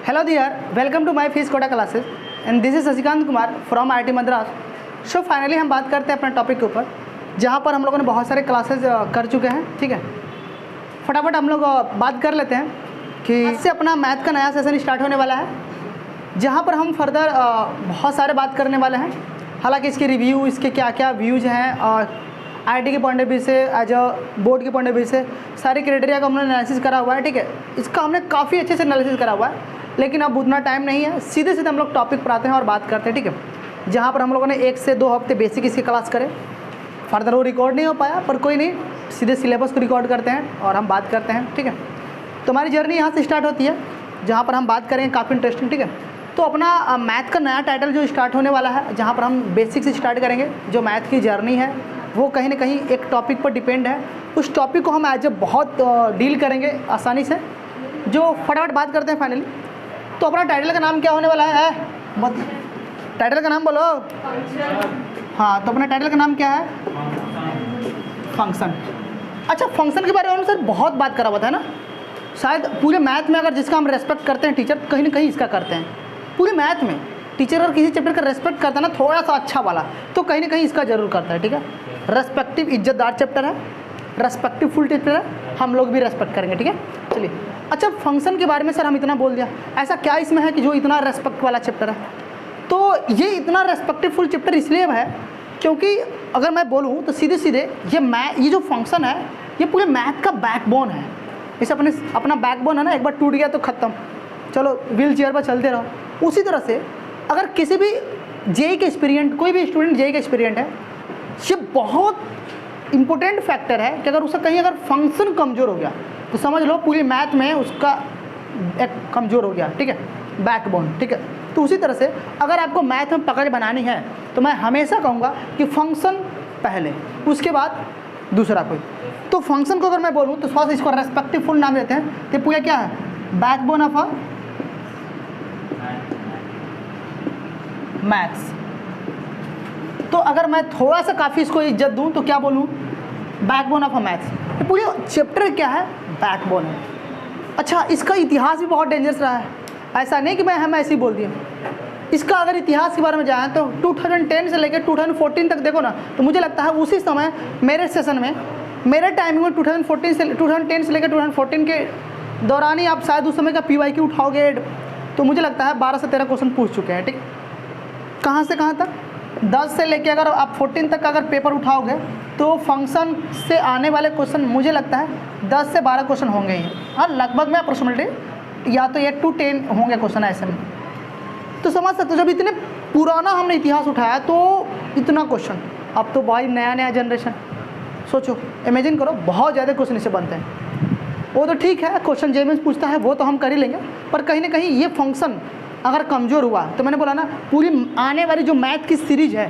Hello dear, welcome to my Fees Quota classes and this is Sasikanth Kumar from IIT Madras। So finally हम बात करते हैं अपने topic के ऊपर, जहाँ पर हम लोगों ने बहुत सारे क्लासेस कर चुके हैं। ठीक है, फटाफट हम लोग बात कर लेते हैं कि इससे अपना मैथ का नया सेशन स्टार्ट होने वाला है, जहाँ पर हम फर्दर बहुत सारे बात करने वाले हैं। हालांकि इसके रिव्यू, इसके क्या क्या व्यूज़ हैं और आईआईटी के पॉइंट ऑफ व्यू से, एज अ बोर्ड के पॉइंट ऑफ व्यू से सारे क्राइटेरिया का हमने एनालिसिस करा हुआ है। ठीक है, इसका हमने काफ़ी अच्छे से एनालिसिस करा हुआ है, लेकिन अब उतना टाइम नहीं है। सीधे सीधे हम लोग टॉपिक पर आते हैं और बात करते हैं। ठीक है, जहाँ पर हम लोगों ने 1 से 2 हफ्ते बेसिक इसकी क्लास करे, फर्दर वो रिकॉर्ड नहीं हो पाया, पर कोई नहीं, सीधे सिलेबस को रिकॉर्ड करते हैं और हम बात करते हैं। ठीक है, तो हमारी जर्नी यहाँ से स्टार्ट होती है, जहाँ पर हम बात करेंगे काफ़ी इंटरेस्टिंग। ठीक है, तो अपना मैथ का नया टाइटल जो स्टार्ट होने वाला है, जहाँ पर हम बेसिक से स्टार्ट करेंगे। जो मैथ की जर्नी है वो कहीं ना कहीं एक टॉपिक पर डिपेंड है। उस टॉपिक को हम एज ए बहुत डील करेंगे आसानी से। जो फटाफट बात करते हैं फाइनली, तो अपना टाइटल का नाम क्या होने वाला है? टाइटल का नाम बोलो। हाँ, तो अपना टाइटल का नाम क्या है? फंक्शन। अच्छा, फंक्शन के बारे में हम सर बहुत बात करा हुआ था ना। शायद पूरे मैथ में अगर जिसका हम रेस्पेक्ट करते हैं टीचर, कहीं ना कहीं इसका करते हैं। पूरे मैथ में टीचर अगर किसी चैप्टर का रेस्पेक्ट करता है ना, थोड़ा सा अच्छा वाला, तो कहीं ना कहीं इसका जरूर करता है। ठीक है, रेस्पेक्टिव इज्जतदार चैप्टर है, रेस्पेक्टिवफुल चैप्टर है, हम लोग भी रेस्पेक्ट करेंगे। ठीक है, चलिए। अच्छा, फंक्शन के बारे में सर हम इतना बोल दिया, ऐसा क्या इसमें है कि जो इतना रेस्पेक्ट वाला चैप्टर है? तो ये इतना रेस्पेक्टिवफुल चैप्टर इसलिए है क्योंकि अगर मैं बोलूँ तो सीधे सीधे ये जो फंक्शन है, ये पूरे मैथ का बैकबोन है। जैसे अपना बैकबोन है ना, एक बार टूट गया तो ख़त्म, चलो व्हील चेयर पर चलते रहो। उसी तरह से अगर किसी भी जेई के एक्सपीरियंट, कोई भी स्टूडेंट जेई का एक्सपीरियंट है, ये बहुत इंपॉर्टेंट फैक्टर है कि अगर उसका कहीं अगर फंक्शन कमज़ोर हो गया तो समझ लो पूरी मैथ में उसका एक कमज़ोर हो गया। ठीक है, बैकबोन। ठीक है, तो उसी तरह से अगर आपको मैथ में पकड़ बनानी है तो मैं हमेशा कहूँगा कि फंक्शन पहले, उसके बाद दूसरा कोई। तो फंक्शन को अगर मैं बोलूँ तो थोड़ा सा इसको रेस्पेक्टिवफुल नाम देते हैं। तो पूरा क्या है? Backbone of a maths. तो अगर मैं थोड़ा सा काफ़ी इसको इज्जत दूं तो क्या बोलूं? Backbone of a maths. तो पूरे चैप्टर क्या है? बैकबोन है। अच्छा, इसका इतिहास भी बहुत डेंजरस रहा है। ऐसा नहीं कि हम ऐसे ही बोल दिए। इसका अगर इतिहास के बारे में जाएँ तो 2010 से लेकर 2014 तक देखो ना, तो मुझे लगता है उसी समय मेरे सेशन में, मेरे टाइमिंग में 2010 से लेकर 2014 के दौरान ही आप शायद उस समय का PYQ उठाओगे तो मुझे लगता है 12 से 13 क्वेश्चन पूछ चुके हैं। ठीक, कहाँ से कहाँ तक? 10 से लेके अगर आप 14 तक का अगर पेपर उठाओगे तो फंक्शन से आने वाले क्वेश्चन मुझे लगता है 10 से 12 क्वेश्चन होंगे ही। हाँ, लगभग में अप्रोक्सीमेटली या तो 8 to 10 होंगे क्वेश्चन ऐसे में। तो समझ सकते हो, जब इतने पुराना हमने इतिहास उठाया तो इतना क्वेश्चन। अब तो भाई नया जनरेशन, सोचो, इमेजिन करो, बहुत ज़्यादा क्वेश्चन इससे बनते हैं। वो तो ठीक है, क्वेश्चन जेई में पूछता है वो तो हम कर ही लेंगे, पर कहीं ना कहीं ये फंक्शन अगर कमज़ोर हुआ तो मैंने बोला ना, पूरी आने वाली जो मैथ की सीरीज़ है,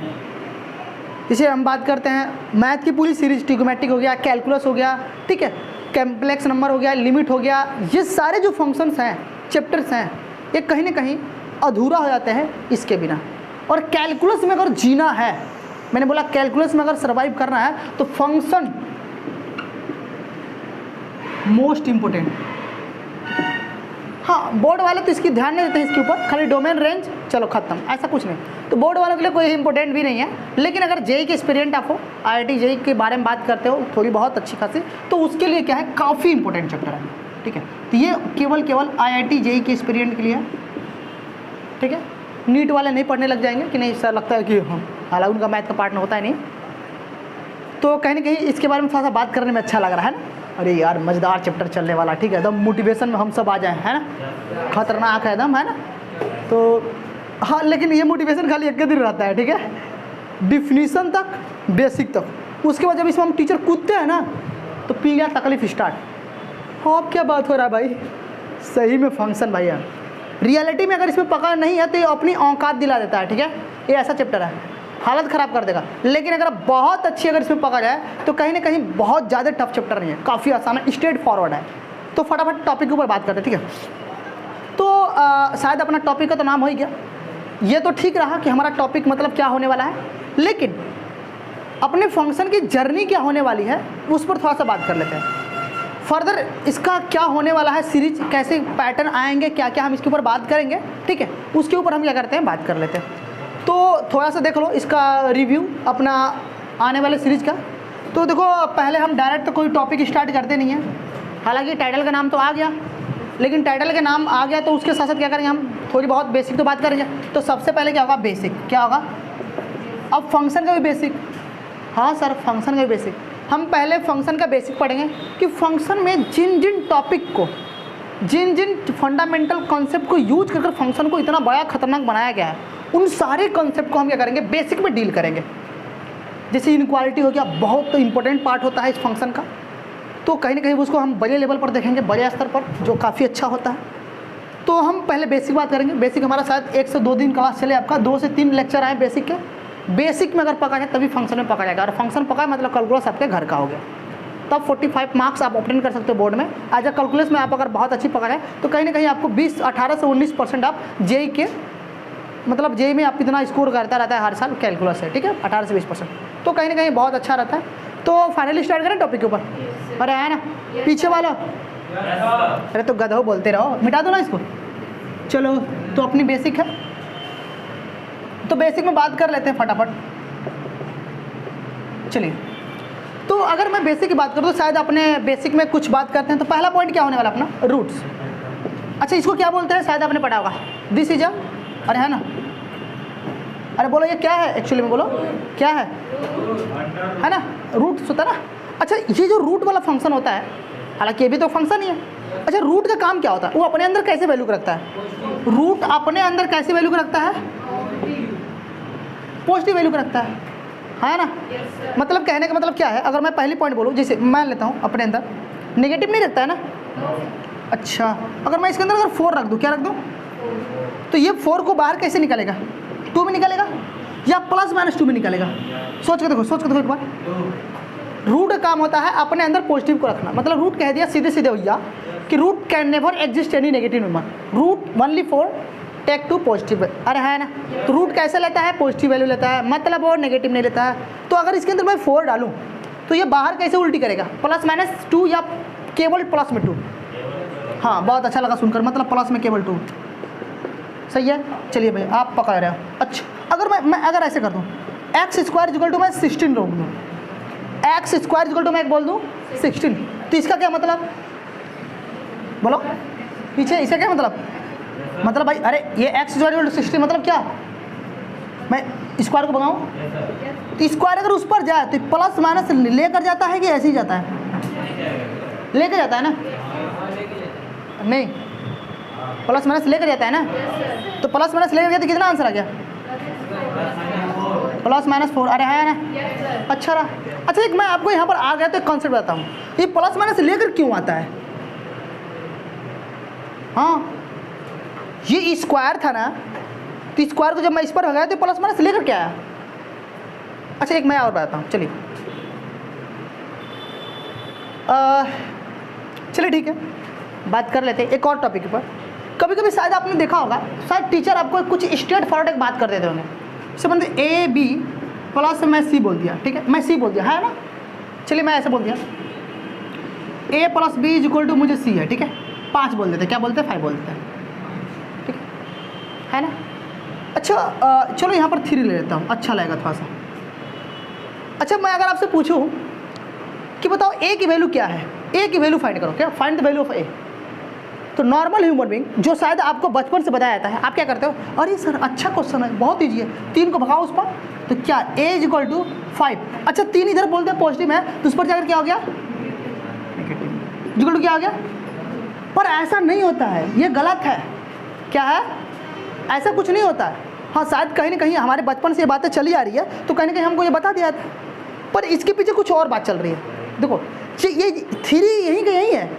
जिसे हम बात करते हैं मैथ की पूरी सीरीज, ट्रिग्नोमेट्रिक हो गया, कैलकुलस हो गया, ठीक है, कॉम्प्लेक्स नंबर हो गया, लिमिट हो गया, ये सारे जो फंक्शंस हैं, चैप्टर्स हैं, ये कहीं ना कहीं अधूरा हो जाते हैं इसके बिना। और कैलकुलस में अगर जीना है, मैंने बोला कैलकुलस में अगर सर्वाइव करना है तो फंक्शन मोस्ट इम्पोर्टेंट। हाँ, बोर्ड वाले तो इसकी ध्यान नहीं देते हैं इसके ऊपर, खाली डोमेन रेंज, चलो खत्म, ऐसा कुछ नहीं। तो बोर्ड वालों के लिए कोई इंपॉर्टेंट भी नहीं है, लेकिन अगर जेई के एक्सपीरियंट आप हो, आईआईटी जेई के बारे में बात करते हो थोड़ी बहुत अच्छी खासी, तो उसके लिए क्या है, काफ़ी इंपॉर्टेंट चैप्टर है। ठीक है, तो ये केवल आईआईटी जेई के एक्सपीरियंट के लिए है। ठीक है, नीट वाले नहीं पढ़ने लग जाएंगे कि नहीं सर, लगता है कि हालांकि उनका मैथ का पार्ट होता है नहीं। तो कहीं ना कहीं इसके बारे में थोड़ा सा बात करने में अच्छा लग रहा है ना। अरे यार, मज़ेदार चैप्टर चलने वाला। ठीक है, एकदम मोटिवेशन में हम सब आ जाएं, है ना, खतरनाक है एकदम, है ना। तो हाँ, लेकिन ये मोटिवेशन खाली एक दिन रहता है। ठीक है, डिफिनीशन तक, बेसिक तक, उसके बाद जब इसमें हम टीचर कूदते हैं ना तो पीला तकलीफ स्टार्ट। हाँ, अब क्या बात हो रहा है भाई, सही में फंक्शन भैया रियलिटी में अगर इसमें पकड़ नहीं है तो ये अपनी औकात दिला देता है। ठीक है, ये ऐसा चैप्टर है, हालत ख़राब कर देगा। लेकिन अगर बहुत अच्छी अगर इसमें पकड़ है तो कहीं ना कहीं बहुत ज़्यादा टफ चैप्टर नहीं है, काफ़ी आसान है, स्ट्रेट फॉरवर्ड है। तो फटाफट टॉपिक के ऊपर बात करते हैं। ठीक है, तो शायद अपना टॉपिक का तो नाम हो ही गया। ये तो ठीक रहा कि हमारा टॉपिक मतलब क्या होने वाला है, लेकिन अपने फंक्शन की जर्नी क्या होने वाली है उस पर थोड़ा सा बात कर लेते हैं। फर्दर इसका क्या होने वाला है, सीरीज कैसे पैटर्न आएंगे, क्या क्या हम इसके ऊपर बात करेंगे, ठीक है, उसके ऊपर हम क्या करते हैं, बात कर लेते हैं। तो थोड़ा सा देख लो इसका रिव्यू अपना आने वाले सीरीज का। तो देखो पहले हम डायरेक्ट तो कोई टॉपिक स्टार्ट करते नहीं हैं, हालांकि टाइटल का नाम तो आ गया, लेकिन टाइटल का नाम आ गया तो उसके साथ साथ क्या करेंगे, हम थोड़ी बहुत बेसिक तो बात करेंगे। तो सबसे पहले क्या होगा, बेसिक। क्या होगा, अब फंक्शन का भी बेसिक। हाँ सर, फंक्शन का भी बेसिक। हम पहले फंक्शन का बेसिक पढ़ेंगे कि फंक्शन में जिन जिन टॉपिक को, जिन जिन फंडामेंटल कॉन्सेप्ट को यूज कर फंक्शन को इतना बड़ा खतरनाक बनाया गया है, उन सारे कॉन्सेप्ट को हम क्या करेंगे, बेसिक में डील करेंगे। जैसे इनक्वालिटी हो गया, बहुत इंपॉर्टेंट पार्ट होता है इस फंक्शन का, तो कहीं ना कहीं उसको हम बड़े लेवल पर देखेंगे, बड़े स्तर पर, जो काफ़ी अच्छा होता है। तो हम पहले बेसिक बात करेंगे। बेसिक हमारा शायद 1 से 2 दिन क्लास चले, आपका 2 से 3 लेक्चर आए बेसिक के। बेसिक में अगर पका जाए तभी फंक्शन में पका जाएगा, और फंक्शन पका मतलब कैलकुलस आपके घर का हो गया, तब 45 मार्क्स आप ऑब्टेन कर सकते हो बोर्ड में। एज अ कैलकुलस में आप अगर बहुत अच्छी पका जाए तो कहीं ना कहीं आपको 18 से 19% आप जेई के, मतलब जेई में आप कितना स्कोर करता रहता है हर साल कैलकुलस है, ठीक है, 18 से 20%, तो कहीं ना कहीं बहुत अच्छा रहता है। तो फाइनली स्टार्ट करें टॉपिक के ऊपर। अरे है ना पीछे वाला, अरे तो गधो बोलते रहो, मिटा दो ना इसको। चलो तो अपनी बेसिक है, तो बेसिक में बात कर लेते हैं फटाफट। चलिए, तो अगर मैं बेसिक की बात करूँ तो शायद अपने बेसिक में कुछ बात करते हैं। तो पहला पॉइंट क्या होने वाला अपना, रूट्स। अच्छा, इसको क्या बोलते हैं, शायद आपने पढ़ा होगा, दिस इज अ, अरे है ना, अरे बोलो ये क्या है एक्चुअली में, बोलो क्या है ना, रूट होता है ना। अच्छा, ये जो रूट वाला फंक्शन होता है, हालांकि ये भी तो फंक्शन ही है। अच्छा, रूट का काम क्या होता है, वो अपने अंदर कैसे वैल्यू रखता है, रूट अपने अंदर कैसे वैल्यू रखता है, पॉजिटिव वैल्यू रखता है ना। मतलब कहने का मतलब क्या है, अगर मैं पहली पॉइंट बोलूँ, जैसे मान लेता हूँ अपने अंदर नेगेटिव नहीं रखता है ना। अच्छा, अगर मैं इसके अंदर अगर 4 रख दूँ, क्या रख दूँ, तो ये 4 को बाहर कैसे निकालेगा, 2 में निकालेगा या +-2 में निकालेगा। सोच के देखो एक बार। रूट का काम होता है अपने अंदर पॉजिटिव को रखना, मतलब रूट कह दिया सीधे सीधे भैया कि root can never exist any negative number, root only for take to positive. अरे है ना, तो रूट कैसे लेता है, पॉजिटिव वैल्यू लेता है, मतलब और नेगेटिव नहीं लेता है। तो अगर इसके अंदर मैं 4 डालूँ तो ये बाहर कैसे उल्टी करेगा, +-2 या केवल प्लस में 2। हाँ, बहुत अच्छा लगा सुनकर, मतलब प्लस में केवल 2, सही है। चलिए भाई, आप पकड़ रहे हो। अच्छा, अगर मैं अगर ऐसे कर दूँ, x² मैं 16 रोक दूँ, x² मैं बोल दूँ 16, तो इसका क्या मतलब, बोलो पीछे, इसका क्या मतलब भाई, अरे ये x² 16 मतलब क्या, मैं स्क्वायर को भगाऊँ तो स्क्वायर अगर उस पर जाए तो +- लेकर जाता है कि ऐसे ही जाता है, लेकर जाता है ना, नहीं +- लेकर जाता है ना। तो +- लेकर गया तो कितना आंसर आ गया, +-4। अरे है ना, अच्छा रहा। अच्छा, एक मैं आपको यहाँ पर आ गया तो एक कॉन्सेप्ट बताता हूँ, ये +- लेकर क्यों आता है। हाँ, ये स्क्वायर था ना, तो स्क्वायर को जब मैं इस पर भगाया तो +- लेकर क्या आया। अच्छा, एक मैं और बताता हूँ, चलिए चलिए ठीक है, बात कर लेते हैं एक और टॉपिक पर। कभी कभी शायद आपने देखा होगा, शायद टीचर आपको कुछ स्ट्रेट फॉरवर्ड एक बात कर देते होंगे, जैसे बनते AB प्लस मैं C बोल दिया, ठीक है, मैं C बोल दिया है ना, चलिए मैं ऐसे बोल दिया A + B = मुझे C है, ठीक है, 5 बोल देते, क्या बोलते हैं, 5 बोल देते हैं, ठीक है ना। अच्छा, चलो यहाँ पर 3 ले लेता हूँ, अच्छा लगेगा थोड़ा सा। अच्छा, मैं अगर आपसे पूछूँ कि बताओ A की वैल्यू क्या है, A की वैल्यू फाइंड करो, क्या find the value of A। तो नॉर्मल ह्यूमन बीइंग, जो शायद आपको बचपन से बताया जाता है, आप क्या करते हो, अरे सर अच्छा क्वेश्चन है, बहुत ईजी है, 3 को भगाओ उस पर, तो क्या A = 5। अच्छा, 3 इधर बोलते हैं पॉजिटिव है, तो उस पर जाकर क्या हो गया, नेगेटिव, क्या हो गया। पर ऐसा नहीं होता है, ये गलत है। क्या है, ऐसा कुछ नहीं होता है। हाँ, शायद कहीं ना कहीं हमारे बचपन से ये बातें चली आ रही है, तो कहीं ना कहीं हमको ये बता दिया था, पर इसके पीछे कुछ और बात चल रही है। देखो, ये 3 यहीं का यहीं है।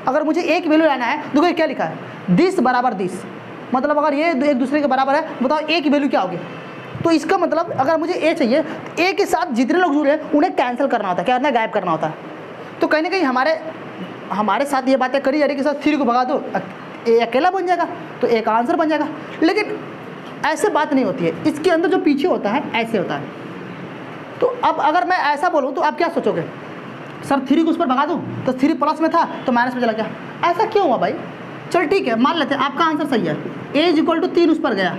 अगर मुझे A की वैल्यू लाना है, देखो ये क्या लिखा है, 10 = 10, मतलब अगर ये एक दूसरे के बराबर है, बताओ A की वैल्यू क्या होगी। तो इसका मतलब अगर मुझे A चाहिए, तो A के साथ जितने लोग जुड़े हैं उन्हें कैंसिल करना होता है, क्या करना है, गायब करना होता है। तो कहीं ना कहीं हमारे साथ ये बातें करी जा रही कि साथ 3 को भगा दो, A अकेला बन जाएगा, तो A का आंसर बन जाएगा। लेकिन ऐसे बात नहीं होती है, इसके अंदर जो पीछे होता है ऐसे होता है। तो अब अगर मैं ऐसा बोलूँ तो आप क्या सोचोगे, सर 3 को उस पर भगा दूँ तो 3 प्लस में था तो माइनस में चला गया, ऐसा क्यों हुआ भाई? चल ठीक है, मान लेते हैं आपका आंसर सही है, a = 3 उस पर गया,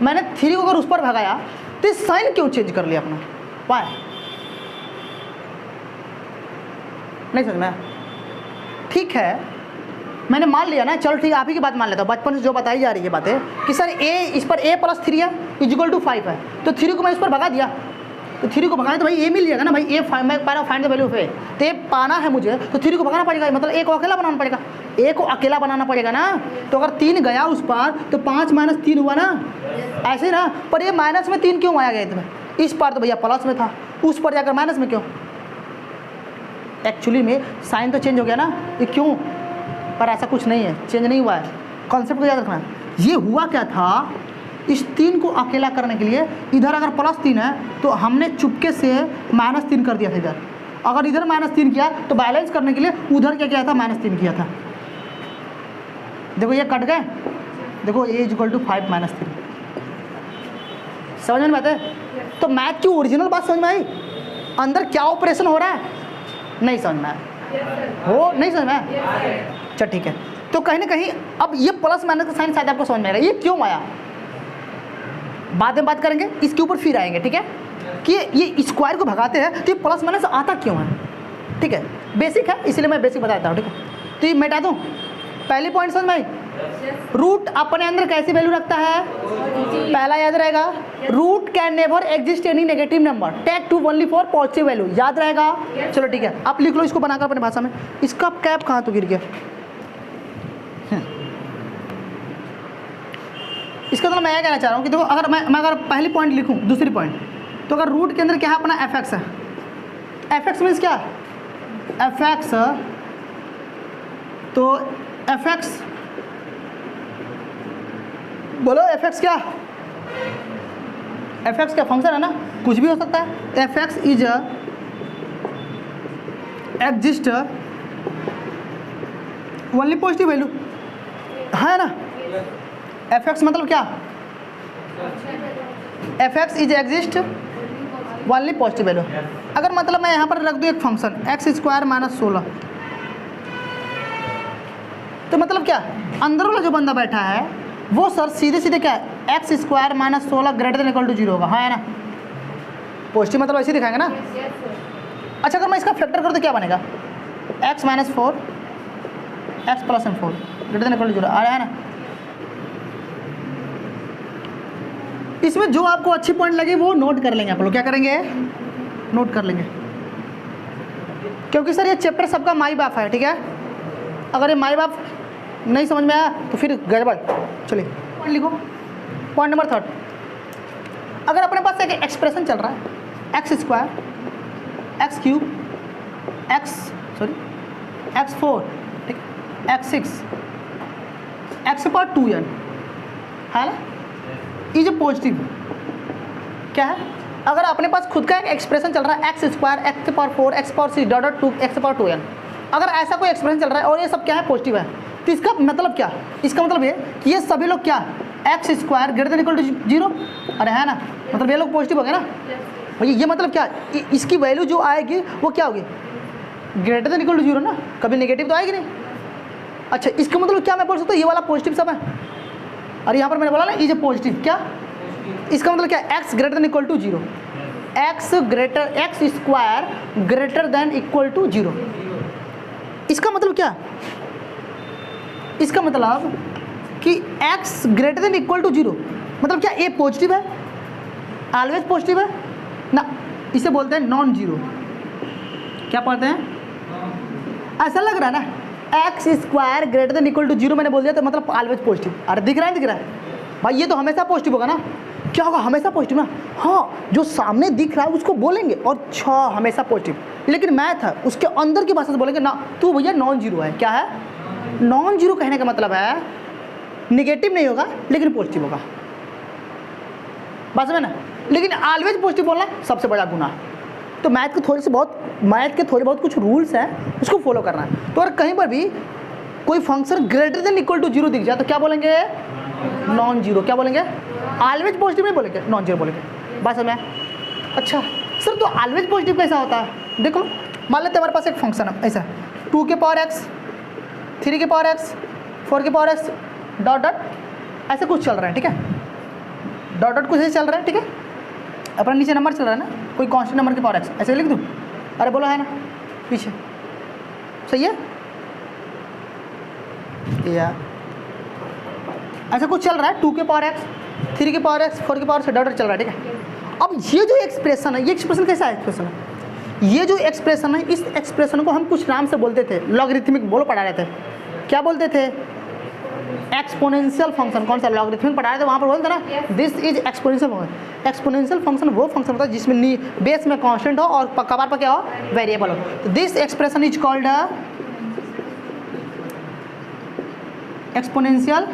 मैंने 3 को अगर उस पर भगाया तो साइन क्यों चेंज कर लिया अपना? वाई? नहीं समझ में? ठीक है, मैंने मान लिया ना, चलो ठीक है, आप ही की बात मान लेता हूँ, बचपन से जो बताई जा रही है बातें कि सर इस पर a + 3 है = 5 है, तो 3 को मैं इस पर भगा दिया, तो 3 को भगाया तो भाई a मिल जाएगा ना भाई, मैं पा रहा हूँ find the value of a, तो a पाना है मुझे तो 3 को भगाना पड़ेगा, मतलब a को अकेला बनाना पड़ेगा, a को अकेला बनाना पड़ेगा ना। तो अगर 3 गया उस पर तो 5 - 3 हुआ ना, ऐसे ना। पर ये माइनस में 3 क्यों आया गया इसमें? इस पर तो भैया प्लस में था, उस पर जाकर माइनस में क्यों? एक्चुअली में साइन तो चेंज हो गया ना, ये क्यों? पर ऐसा कुछ नहीं है, चेंज नहीं हुआ है, कॉन्सेप्ट को याद रखना। ये हुआ क्या था, इस 3 को अकेला करने के लिए इधर अगर +3 है तो हमने चुपके से -3 कर दिया था इधर, अगर इधर -3 किया तो बैलेंस करने के लिए उधर क्या किया था, -3 किया था। देखो ये कट गए, देखो a = 5 - 3, समझ में बात है? तो मैथ की ओरिजिनल बात समझ में आई, अंदर क्या ऑपरेशन हो रहा है नहीं समझ में आया, हो नहीं समझ में आया? चल ठीक है, तो कहीं ना कहीं अब ये प्लस माइनस का साइन शायद आपको समझ में आएगा, ये क्यों आया बाद में बात करेंगे, इसके ऊपर फिर आएंगे, ठीक है? कि ये स्क्वायर को भगाते हैं तो ये प्लस माइनस आता क्यों है, ठीक है? बेसिक है इसलिए मैं बेसिक बताता हूँ, ठीक है? तो ये मिटा दूँ, पहली पॉइंट समझ में आई? रूट अपने अंदर कैसी वैल्यू रखता है, पहला याद रहेगा, root can never exist any negative number, take to only for positive value, याद रहेगा? चलो ठीक है, आप लिख लो इसको बनाकर अपने भाषा में। इसका कैप कहाँ तो गिर गया, इसका मतलब मैं ये कहना चाह रहा हूँ कि देखो अगर मैं अगर पहली पॉइंट लिखूँ, दूसरी पॉइंट, तो अगर रूट के अंदर क्या है अपना fx है, fx मीन्स क्या, fx तो fx बोलो, fx क्या, fx क्या फंक्शन है ना, कुछ भी हो सकता है, fx is exist only positive value है ना। fx मतलब क्या, fx is exist only positive value. अगर मतलब मैं यहाँ पर रख दूँ एक फंक्शन x² - 16, तो मतलब क्या, अंदर वाला जो बंदा बैठा है वो सर सीधे सीधे क्या है, x² - 16 > 0 होगा, हाँ है ना? पॉजिटिव मतलब ऐसे दिखाएंगे ना। अच्छा अगर मैं इसका फैक्टर करूँ तो क्या बनेगा, x - 4 x + m4 > 0, आ रहा है ना? इसमें जो आपको अच्छी पॉइंट लगी वो नोट कर लेंगे आप लोग, क्या करेंगे, नोट कर लेंगे, क्योंकि सर ये चैप्टर सबका माई बाप है, ठीक है? अगर ये माई बाप नहीं समझ में आया तो फिर गड़बड़। चलिए पॉइंट लिखो, पॉइंट नंबर 3, अगर अपने पास एक एक्सप्रेशन चल रहा है x² x³ x4 ठीक है, x6 x⁴2n है ना, ये जो पॉजिटिव क्या है, अगर अपने पास खुद का एक एक्सप्रेशन चल रहा है x² x⁴ x⁴6 2 x⁴2n, अगर ऐसा कोई एक्सप्रेशन चल रहा है और ये सब क्या है, पॉजिटिव है, तो इसका मतलब क्या, इसका मतलब ये कि ये सभी लोग क्या, x² > 0, अरे है ना, मतलब ये लोग पॉजिटिव हो गए ना भैया। ये मतलब क्या, इसकी वैल्यू जो आएगी वो क्या होगी, > 0 ना, कभी नेगेटिव तो आएगी नहीं। अच्छा इसका मतलब क्या मैं बोल सकता हूँ, ये वाला पॉजिटिव सब है, और यहाँ पर मैंने बोला ना ये जो पॉजिटिव क्या, इसका मतलब क्या, x > 0, x² > 0, इसका मतलब क्या, इसका मतलब कि x > 0 मतलब क्या, a पॉजिटिव है, ऑलवेज पॉजिटिव है ना, इसे बोलते हैं नॉन जीरो, क्या पढ़ते हैं, ऐसा लग रहा है ना, x² > 0 मैंने बोल दिया तो मतलब ऑलवेज पॉजिटिव, अरे दिख रहा है, दिख रहा है भाई, ये तो हमेशा पॉजिटिव होगा ना, क्या होगा, हमेशा पॉजिटिव ना, हाँ जो सामने दिख रहा है उसको बोलेंगे और अच्छा हमेशा पॉजिटिव, लेकिन मैथ है उसके अंदर की भाषा से बोलेंगे ना, तू भैया नॉन जीरो है, क्या है, नॉन जीरो कहने का मतलब है निगेटिव नहीं होगा लेकिन पॉजिटिव होगा, बस में ना, लेकिन ऑलवेज पॉजिटिव बोलना सबसे बड़ा गुनाह। तो मैथ के थोड़े बहुत कुछ रूल्स हैं, उसको फॉलो करना है। तो अगर कहीं पर भी कोई फंक्शन > 0 दिख जाए तो क्या बोलेंगे, नॉन जीरो, क्या बोलेंगे, ऑलवेज पॉजिटिव नहीं बोलेंगे, नॉन जीरो बोलेंगे, बस में। अच्छा सर तो ऑलवेज पॉजिटिव कैसा होता है? देखो मान लेते हैं हमारे पास एक फंक्शन है ऐसा 2 के पावर x, 3 के पावर x, 4 के पावर x डॉट डॉट ऐसे कुछ चल रहा है, ठीक है, डॉट डॉट कुछ ऐसे चल रहा है, ठीक है, अपना नीचे नंबर चल रहा है ना, कोई कांस्टेंट नंबर के पावर x ऐसे लिख दूँ? अरे बोलो है ना पीछे, सही है या ऐसा कुछ चल रहा है 2 के पावर x, 3 के पावर x, 4 के पावर से डॉट डॉट चल रहा है, ठीक है। अब ये जो एक्सप्रेशन है, ये एक्सप्रेशन कैसा एक्सप्रेशन है? ये जो एक्सप्रेशन है, इस एक्सप्रेशन को हम कुछ नाम से बोलते थे, लॉगरिथमिक बोलो पढ़ा रहे थे, क्या बोलते थे? Exponential function. कौन सा? लॉगरिथमिक पढ़ा रहे थे, वहाँ पर बोलते ना this is exponential function. Exponential function वो फंक्शन होता है जिसमें बेस में कांस्टेंट हो और कबार पर क्या हो? वेरिएबल हो। तो this expression is called exponential.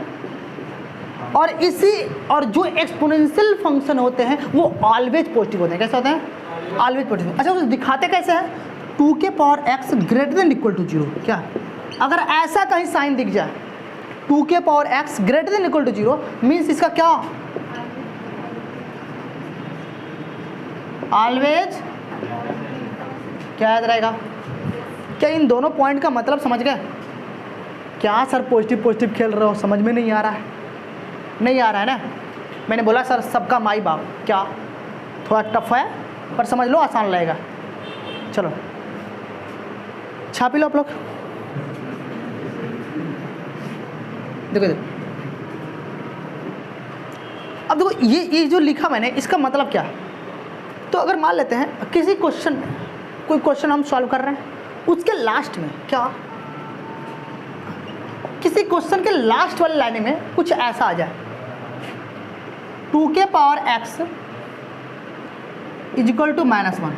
और जो एक्सपोनेंशियल फंक्शन होते हैं वो ऑलवेज पॉजिटिव होते हैं। कैसे होते हैं? Always positive. अच्छा उसे दिखाते कैसे हैं? 2 के power x greater than equal to 0। क्या अगर ऐसा कहीं साइन दिख जाए 2 के power x greater than equal to 0 means इसका क्या? ऑलवेज। क्या याद रहेगा? क्या इन दोनों पॉइंट का मतलब समझ गए? क्या सर पॉजिटिव पॉजिटिव खेल रहे हो, समझ में नहीं आ रहा है? नहीं आ रहा है ना? मैंने बोला सर सबका माई बाप, क्या थोड़ा टफ है पर समझ लो आसान लगेगा। चलो छापी लो आप लोग। देखो अब देखो ये जो लिखा मैंने इसका मतलब क्या है? तो अगर मान लेते हैं किसी कोई क्वेश्चन हम सॉल्व कर रहे हैं, उसके लास्ट में क्या, किसी क्वेश्चन के लास्ट वाली लाइन में कुछ ऐसा आ जाए 2 के power x is equal to -1,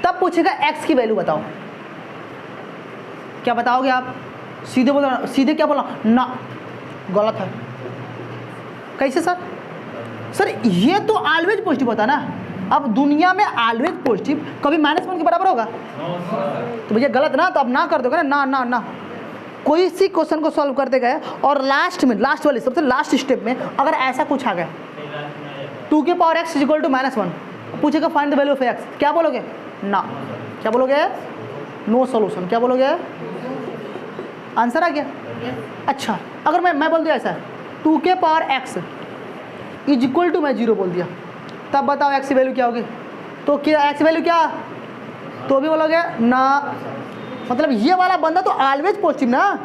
तब पूछेगा x की वैल्यू बताओ। क्या बताओगे आप? सीधे बोलो, सीधे क्या बोला ना, गलत है। कैसे सर? सर ये तो ऑलवेज पॉजिटिव होता है ना। अब दुनिया में ऑलवेज पॉजिटिव कभी -1 के बराबर होगा? तो भैया गलत ना, तो अब ना कर दोगे ना। ना कोई सी क्वेश्चन को सॉल्व करते गए और लास्ट वाली सबसे लास्ट स्टेप में अगर ऐसा कुछ आ गया 2 के power x is equal to -1, पूछेगा find the value of x, क्या बोलोगे? ना। क्या बोलोगे? No solution. क्या बोलोगे? आंसर आ गया? अच्छा अगर मैं बोल दिया ऐसा 2 के power x is equal to मैं 0 बोल दिया, तब बताओ x की वैल्यू क्या होगी? तो क्या x की वैल्यू क्या? तो भी बोलोगे ना। मतलब ये वाला बंदा तो ऑलवेज पॉजिटिव ना,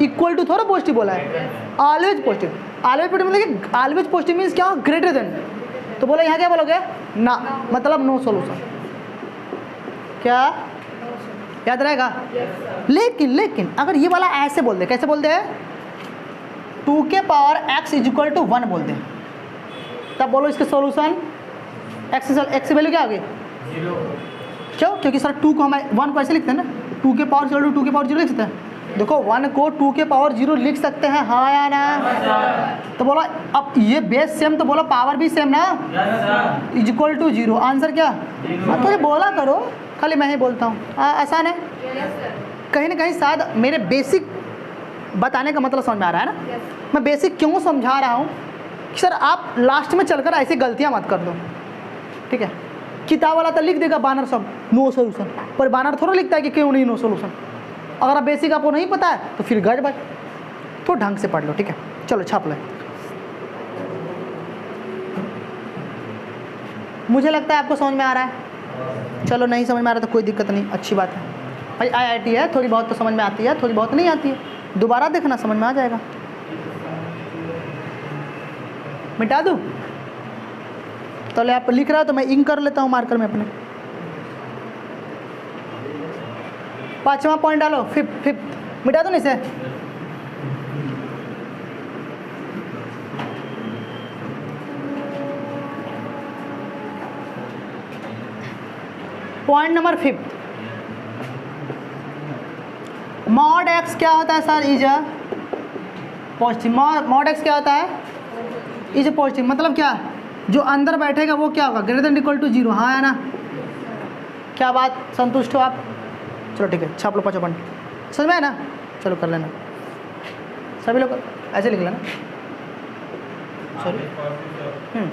इक्वल टू थोड़ा पॉजिटिव बोला है, ऑलवेज पॉजिटिव। ऑलवेज पॉजिटिव मतलब ऑलवेज पॉजिटिव मीन्स क्या? Greater than. तो बोलो यहाँ क्या बोलोगे? ना, मतलब नो सॉल्यूशन। क्या याद रहेगा? लेकिन अगर ये वाला ऐसे बोल दे, कैसे बोल दे? 2 के power x is equal to 1 बोल दे, तब बोलो इसके सॉल्यूशन x की वैल्यू क्या होगी? 0। क्यों? क्योंकि सर 2 को हम 1 को ऐसे लिखते हैं ना, 2 के पावर 0 2 के पावर 0 लिख सकते हैं। देखो 1 को 2 के पावर 0 लिख सकते हैं, हाँ या ना? तो बोलो अब ये बेस सेम, तो बोलो पावर भी सेम ना, इज इक्वल टू 0। आंसर क्या? तो ये बोला करो, खाली मैं ही बोलता हूँ। आसान है? कहीं ना कहीं शायद मेरे बेसिक बताने का मतलब समझ में आ रहा है ना। मैं बेसिक क्यों समझा रहा हूँ कि सर आप लास्ट में चलकर ऐसी गलतियाँ मत कर दो, ठीक है? किताब वाला तो लिख देगा बानर सब नो सोल्यूशन, पर बानर थोड़ा लिखता है कि क्यों नहीं नो सोल्यूशन। अगर आप बेसिक आपको नहीं पता है तो फिर गड़बड़, तो ढंग से पढ़ लो, ठीक है? चलो छाप लो। मुझे लगता है आपको समझ में आ रहा है। चलो नहीं समझ में आ रहा तो कोई दिक्कत नहीं, अच्छी बात है भाई। IIT है, थोड़ी बहुत तो समझ में आती है, थोड़ी बहुत नहीं आती है, दोबारा देखना समझ में आ जाएगा। मिटा दूँ? तो आप लिख रहा हो तो मैं इंक कर लेता हूँ मार्कर में अपने। 5वां पॉइंट डालो, फिफ्थ मिटा दो नहीं से। पॉइंट नंबर 5, मॉड x क्या होता है sir? Is a positive. Mod x क्या होता है? Is a positive. मतलब क्या? जो अंदर बैठेगा वो क्या होगा? ग्रेटर देन इक्वल टू 0, हाँ है ना? क्या बात, संतुष्ट हो आप? चलो ठीक है, छाप लो 5 पॉइंट। समझ में है ना? चलो कर लेना, सभी लोग ऐसे लिख लेना। Sorry,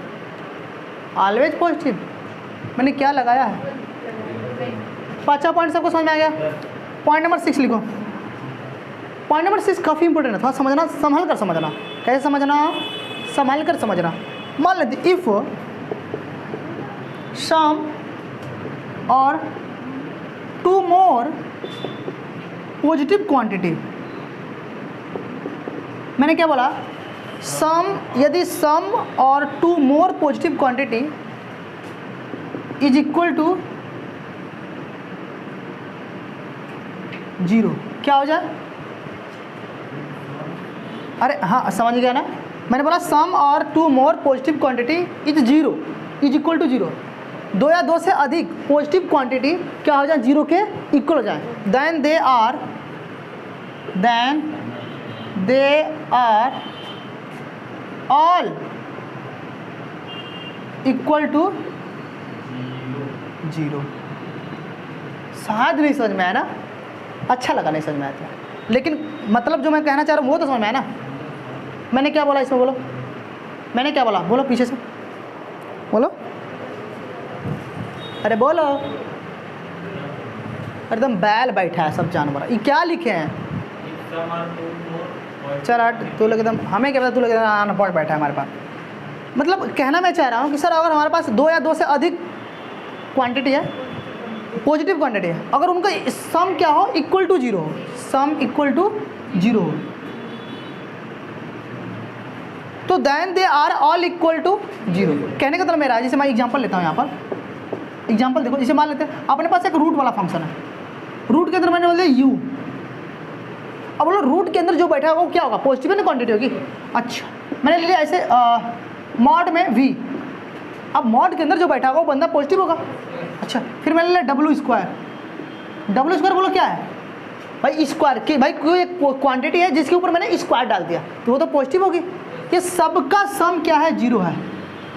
always positive. मैंने क्या लगाया है। 5वां पॉइंट सबको समझ में आ गया। पॉइंट नंबर 6 लिखो। पॉइंट नंबर 6 काफ़ी इंपॉर्टेंट है, थोड़ा समझना, संभल कर समझना। कैसे समझना? संभल कर समझना। मान लेते इफ सम और 2 मोर पॉजिटिव क्वांटिटी, मैंने क्या बोला? सम, यदि सम और 2 more positive quantity is equal to 0, क्या हो जाए? अरे हाँ, समझ गया ना? मैंने बोला सम और 2 more positive quantity is 0 is equal to 0। 2 या 2 से अधिक पॉजिटिव क्वांटिटी क्या हो जाए? 0 के इक्वल हो जाए। Then they are all equal to 0। शायद नहीं समझ में आया ना? अच्छा लगा नहीं समझ में आया था, लेकिन मतलब जो मैं कहना चाह रहा हूँ वो तो समझ में आया ना? मैंने क्या बोला इसमें? बोलो, मैंने क्या बोला? बोलो पीछे से बोलो, अरे बोलो। एकदम बैल बैठा है सब जानवर। ये क्या लिखे हैं? चल हट, तू लोग एकदम, हमें क्या पता, तू लोग अनपढ़ बैठा है हमारे पास। मतलब कहना मैं चाह रहा हूँ कि सर अगर हमारे पास 2 या 2 से अधिक क्वांटिटी है, पॉजिटिव क्वांटिटी है, अगर उनका सम क्या हो? इक्वल टू 0 हो, सम इक्वल टू 0 हो, तो then they are all equal to 0। कहने का मतलब मेरा है, जैसे मैं एग्जांपल लेता हूँ यहाँ पर। एग्जांपल देखो, जैसे मान लेते हैं अपने पास एक रूट वाला फंक्शन है। रूट के अंदर मैंने बोल दिया u। अब बोलो रूट के अंदर जो बैठा है वो क्या होगा? पॉजिटिव ना क्वांटिटी होगी। अच्छा, मैंने ले लिया ऐसे मॉड में v। अब मॉड के अंदर जो बैठा होगा वो बंदा पॉजिटिव होगा। अच्छा, फिर मैंने लिया W स्क्वायर। W स्क्वायर बोलो क्या है भाई? स्क्वायर की भाई कोई एक क्वांटिटी है जिसके ऊपर मैंने स्क्वायर डाल दिया तो वो तो पॉजिटिव होगी। ये सबका सम क्या है? 0 है।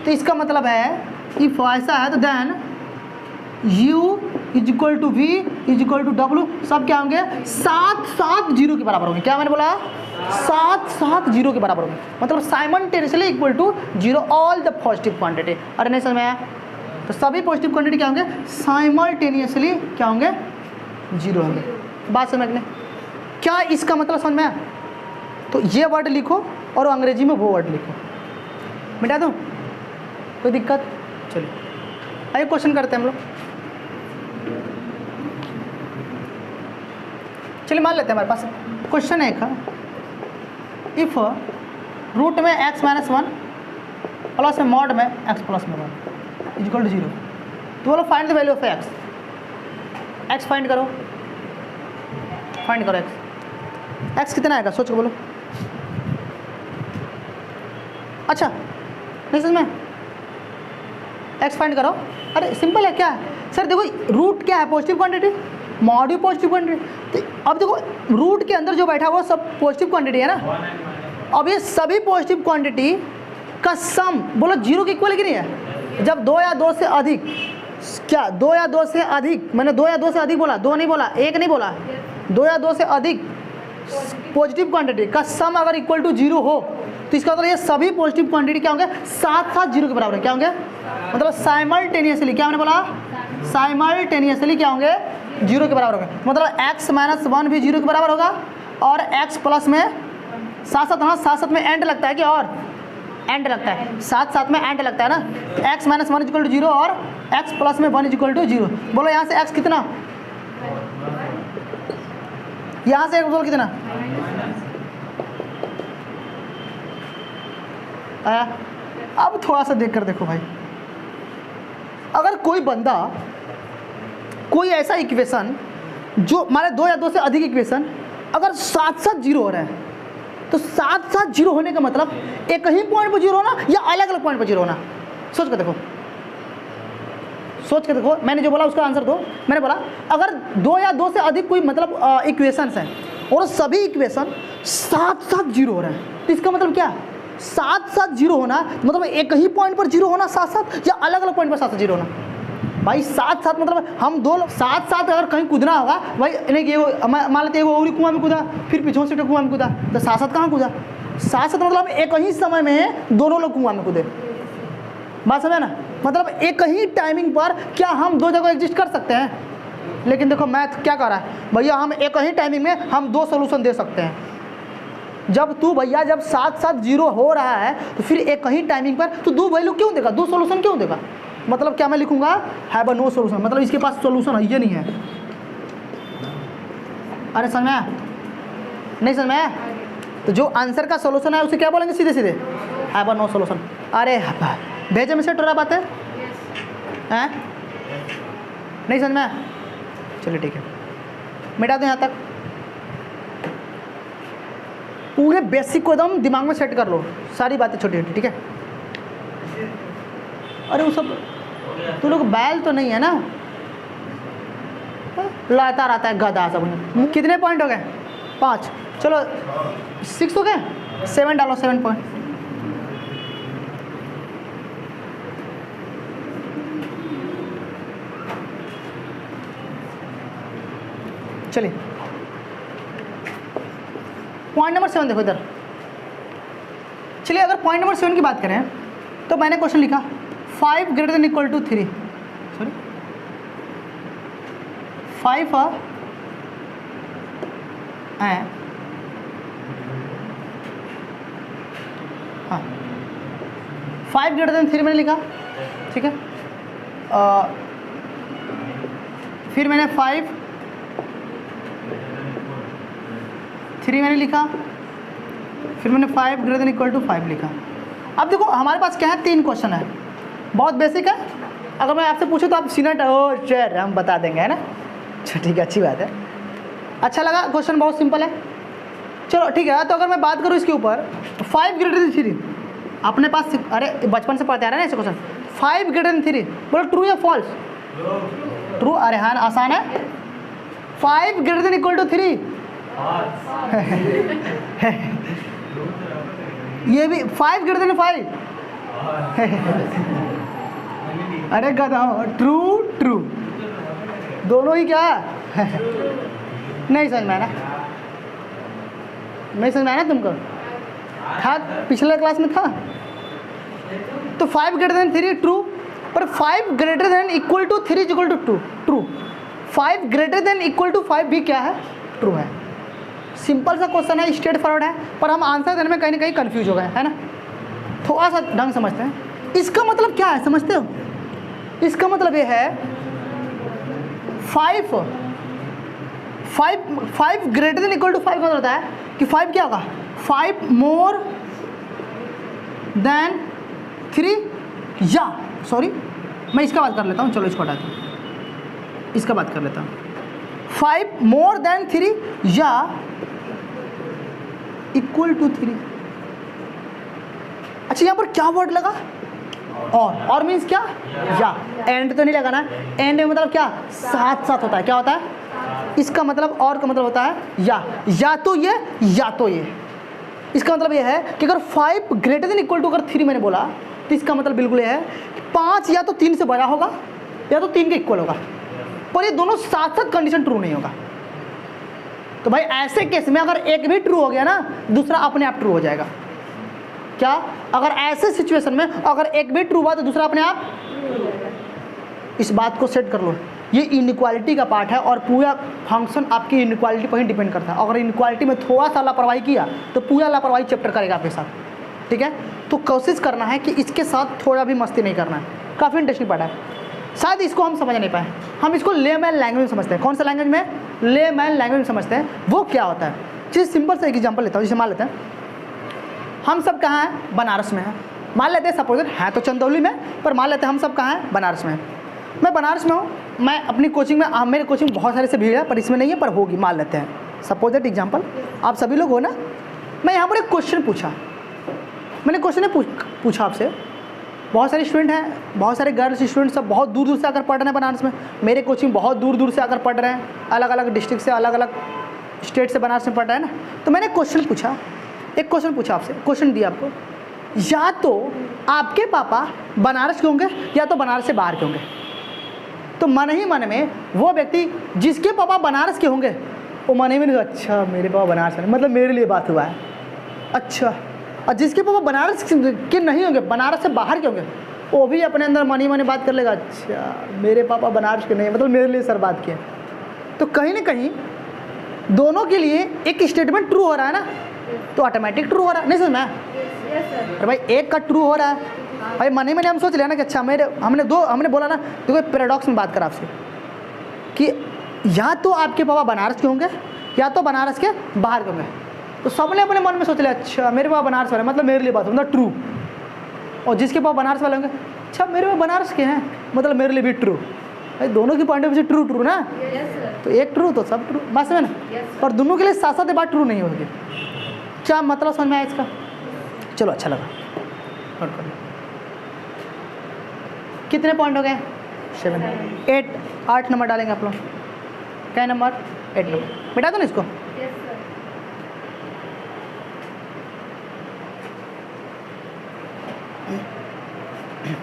तो इसका मतलब है इफ ऐसा है तो then u is equal to v is equal to W, सब क्या होंगे? 7 0 के बराबर होंगे। क्या मैंने बोला? 7 0 के बराबर होंगे, मतलब simultaneously equal to 0 all the positive quantity. अरे नहीं समझ में आया? तो सभी पॉजिटिव क्वांटिटी क्या होंगे? साइमल्टेनियसली क्या होंगे? 0 होंगे। बात समझ में? क्या इसका मतलब समझ में आया? तो ये वर्ड लिखो और अंग्रेजी में वो वर्ड लिखो। मिटा दूँ? कोई दिक्कत? चलिए आइए क्वेश्चन करते हैं हम लोग। चलिए मान लेते हैं हमारे पास क्वेश्चन है एक, इफ रूट में x - 1 प्लस में मॉड में x + 1 इज इक्वल टू 0, तो बोलो find the value of x find करो, फाइंड करो x कितना आएगा? सोच के बोलो। अच्छा नहीं समझ में? x फाइंड करो। अरे सिंपल है, क्या है सर? देखो रूट क्या है? पॉजिटिव क्वांटिटी, मॉड भी पॉजिटिव क्वांटिटी। तो अब देखो रूट के अंदर जो बैठा हुआ सब पॉजिटिव क्वांटिटी है ना। अब ये सभी पॉजिटिव क्वांटिटी का सम बोलो 0 के इक्वल है कि नहीं है? जब 2 या 2 से अधिक, क्या 2 या 2 से अधिक, मैंने 2 या 2 से अधिक बोला, 2 नहीं बोला, 1 नहीं बोला, 2 या 2 से अधिक पॉजिटिव क्वांटिटी का सम अगर इक्वल टू 0 हो तो इसका मतलब ये सभी पॉजिटिव क्वांटिटी क्या होंगे? 7 0 के बराबर है। क्या होंगे? मतलब साइमल्टेनियसली, क्या मैंने बोला? साइमल्टेनियसली क्या होंगे? 0 के बराबर होंगे। मतलब x - 1 भी 0 के बराबर होगा और x प्लस में साथ में एंड लगता है कि और एंड लगता है, साथ में एंड लगता है ना। x - 1 इक्वल टू 0 और x प्लस में 1 इक्वल टू 0। बोलो यहाँ से x कितना? यहाँ से x बोलो कितना आया? अब थोड़ा सा देख कर देखो भाई, अगर कोई बंदा कोई ऐसा इक्वेशन जो माने 2 या 2 से अधिक इक्वेशन अगर 7 0 हो रहा है, तो 7 0 होने का मतलब एक ही पॉइंट पर 0 होना या अलग अलग पॉइंट पर 0 होना? सोच के देखो, सोच के देखो। मैंने जो बोला उसका आंसर दो। मैंने बोला अगर 2 या 2 से अधिक कोई मतलब इक्वेशंस हैं और सभी इक्वेशन 7 0 हो रहे हैं, तो इसका मतलब क्या? 7 0 होना मतलब एक ही पॉइंट पर 0 होना 7 या अलग अलग पॉइंट पर 7 0 होना? भाई 7 मतलब हम 2 लोग 7 अगर कहीं कूदना होगा भाई, नहीं कि मान लेते हैं वो उरी कुआं में कूदा, फिर पीछे से कुआं में कूदा, तो 7 कहाँ कूदा? 7 मतलब एक ही समय में दोनों लोग कुआं में कूदे। बात समझे ना? मतलब एक ही टाइमिंग पर क्या हम दो जगह एग्जिस्ट कर सकते हैं? लेकिन देखो मैथ क्या कर रहा है भैया, हम एक ही टाइमिंग में हम दो सोल्यूशन दे सकते हैं। जब तू भैया जब साथ साथ जीरो हो रहा है तो फिर एक ही टाइमिंग पर तू दो वैल्यू क्यों देगा, दो सोल्यूशन क्यों देगा? मतलब क्या मैं लिखूंगा हैव अ नो सोल्यूशन, मतलब इसके पास सोल्यूशन है ये नहीं है। अरे समझ में आया? नहीं समझ में आया? तो जो आंसर का सोल्यूशन है उसे क्या बोलेंगे सीधे सीधे? Have a no solution. अरे भेजे में से टोरा बात है हैं? नहीं समझ में आया? चलिए ठीक है, मिटा दो यहाँ तक। पूरे बेसिक को एकदम दिमाग में सेट कर लो, सारी बातें छोटी छोटी, ठीक है? अरे वो सब तू लोग बैल तो नहीं है ना, लाता रहता है गधा सब। कितने पॉइंट हो गए? 5। चलो 6 हो गए, 7 डालो, 7 पॉइंट। चलिए पॉइंट नंबर 7 देखो इधर। चलिए अगर पॉइंट नंबर 7 की बात करें तो मैंने क्वेश्चन लिखा 5 greater than equal to 3, sorry 5 हाँ 5 ग्रेटर देन 3 मैंने लिखा, ठीक है? फिर मैंने 5 3 मैंने लिखा, फिर मैंने 5 ग्रेटर देन इक्वल टू 5 लिखा। अब देखो हमारे पास क्या है, 3 क्वेश्चन है, बहुत बेसिक है। अगर मैं आपसे पूछूं तो आप सीनेट ओ चेयर हम बता देंगे, है ना? ठीक है, अच्छी बात है। अच्छा लगा, क्वेश्चन बहुत सिंपल है। चलो ठीक है, तो अगर मैं बात करूं इसके ऊपर 5 ग्रेटर देन 3, अपने पास अरे बचपन से पढ़ते आ रहे हैं ना ऐसे क्वेश्चन। 5 ग्रेटर देन 3 बोलो ट्रू या फॉल्स? ट्रू। अरे हाँ आसान है। 5 ग्रेटर देन इक्वल टू 3 ये भी 5 ग्रेटर देन 5 अरे गधा, ट्रू ट्रू दोनों ही क्या नहीं समझ में आया ना? नहीं समझ में आया ना तुमको? था पिछले क्लास में था। तो 5 ग्रेटर देन 3 ट्रू, पर 5 greater than equal to 3 equal to 2 true. 5 greater than equal to 5 भी क्या है? ट्रू है। सिंपल सा क्वेश्चन है, स्ट्रेट फॉरवर्ड है, पर हम आंसर देने में कहीं ना कहीं कंफ्यूज हो गए, है ना? थोड़ा सा ढंग समझते हैं। इसका मतलब क्या है समझते हो? इसका मतलब ये है 5 ग्रेटर देन इक्वल टू 5 मतलब होता है कि 5 क्या होगा? 5 मोर देन 3 या सॉरी मैं इसका बात कर लेता हूँ, चलो इसको हटाता हूँ, इसका बात कर लेता हूँ। 5 मोर देन 3 या इक्वल टू 3। अच्छा यहाँ पर क्या वर्ड लगा? और मीन्स क्या? या। एंड तो नहीं लगा ना? एंड में मतलब क्या? साथ साथ होता है। क्या होता है? इसका मतलब और का मतलब होता है या तो ये या तो ये। इसका मतलब ये है कि अगर 5 ग्रेटर देन इक्वल टू अगर 3 मैंने बोला तो इसका मतलब बिल्कुल ये है 5 या तो 3 से बड़ा होगा या तो 3 के इक्वल होगा, पर ये दोनों साथ साथ कंडीशन ट्रू नहीं होगा। तो भाई ऐसे केस में अगर एक भी ट्रू हो गया ना, दूसरा अपने आप ट्रू हो जाएगा। क्या? अगर ऐसे सिचुएशन में अगर एक भी ट्रू हुआ तो दूसरा अपने आप, इस बात को सेट कर लो। ये इनइक्वालिटी का पार्ट है और पूरा फंक्शन आपकी इनइक्वालिटी पर ही डिपेंड करता है। अगर इनइक्वालिटी में थोड़ा सा लापरवाही किया तो पूरा लापरवाही चैप्टर करेगा आपके साथ, ठीक है? तो कोशिश करना है कि इसके साथ थोड़ा भी मस्ती नहीं करना है। काफ़ी इंटरेस्टिंग पार्ट है। शायद इसको हम समझ नहीं पाए, हम इसको लेमैन लैंग्वेज में समझते हैं। कौन सा लैंग्वेज में? लेमैन लैंग्वेज में समझते हैं। वो क्या होता है? चीज़ सिंपल से एक एग्जांपल लेता हूँ। जैसे मान लेते हैं हम सब कहाँ हैं? बनारस में हैं। मान लेते हैं सपोज है तो चंदौली में, पर मान लेते हैं हम सब कहाँ हैं? बनारस में। मैं बनारस में हूँ, मैं अपनी कोचिंग में, मेरे कोचिंग बहुत सारे से भीड़ है पर इसमें नहीं है, पर होगी। मान लेते हैं सपोज दैट एग्जाम्पल, आप सभी लोग हो ना। मैं यहाँ पर एक क्वेश्चन पूछा, मैंने क्वेश्चन पूछा आपसे। बहुत सारे स्टूडेंट हैं, बहुत सारे गर्ल्स स्टूडेंट सब बहुत दूर दूर से आकर पढ़ रहे हैं बनारस में। मेरे कोचिंग बहुत दूर दूर से आकर पढ़ रहे हैं, अलग अलग डिस्ट्रिक्ट से, अलग अलग स्टेट से बनारस में पढ़ रहे हैं ना। तो मैंने क्वेश्चन पूछा, एक क्वेश्चन पूछा आपसे, क्वेश्चन दिया आपको, या तो आपके पापा बनारस के होंगे या तो बनारस से बाहर के होंगे। तो मन ही मन में वो व्यक्ति जिसके पापा बनारस के होंगे वो मन ही में अच्छा मेरे पापा बनारस में, मतलब मेरे लिए बात हुआ है। अच्छा, और जिसके पापा बनारस के नहीं होंगे, बनारस से बाहर के होंगे, वो भी अपने अंदर मनी मनी बात कर लेगा, अच्छा मेरे पापा बनारस के नहीं, मतलब मेरे लिए सर बात किया। तो कहीं ना कहीं दोनों के लिए एक स्टेटमेंट ट्रू हो रहा है ना, तो ऑटोमेटिक ट्रू हो रहा है, नहीं समझ में? अरे भाई एक का ट्रू हो रहा है भाई, मनी मैंने हम सोच लिया ना कि अच्छा हमने बोला ना, देखो पैराडॉक्स में बात करा आपसे कि या तो आपके पापा बनारस के होंगे या तो बनारस के बाहर के होंगे। तो सबने अपने मन में सोच लिया अच्छा मेरे पापा बनारस वाले, मतलब मेरे लिए बात मतलब ट्रू। और जिसके पापा बनारस वाले होंगे, अच्छा मेरे पापा बनारस के हैं, मतलब मेरे लिए भी ट्रू। भाई दोनों की पॉइंट ऑफ व्यू से ट्रू ट्रू ना। तो एक ट्रू तो सब ट्रू, बात समझ ना। और दोनों के लिए साथ साथ बात ट्रू नहीं होगी। क्या मतलब समझ में आया इसका? चलो अच्छा लगा, नोट कर लो। कितने पॉइंट हो गए? 7 8 8 नंबर डालेंगे आप लोग। क्या नंबर? 8 नंबर। मिटा दो ना इसको।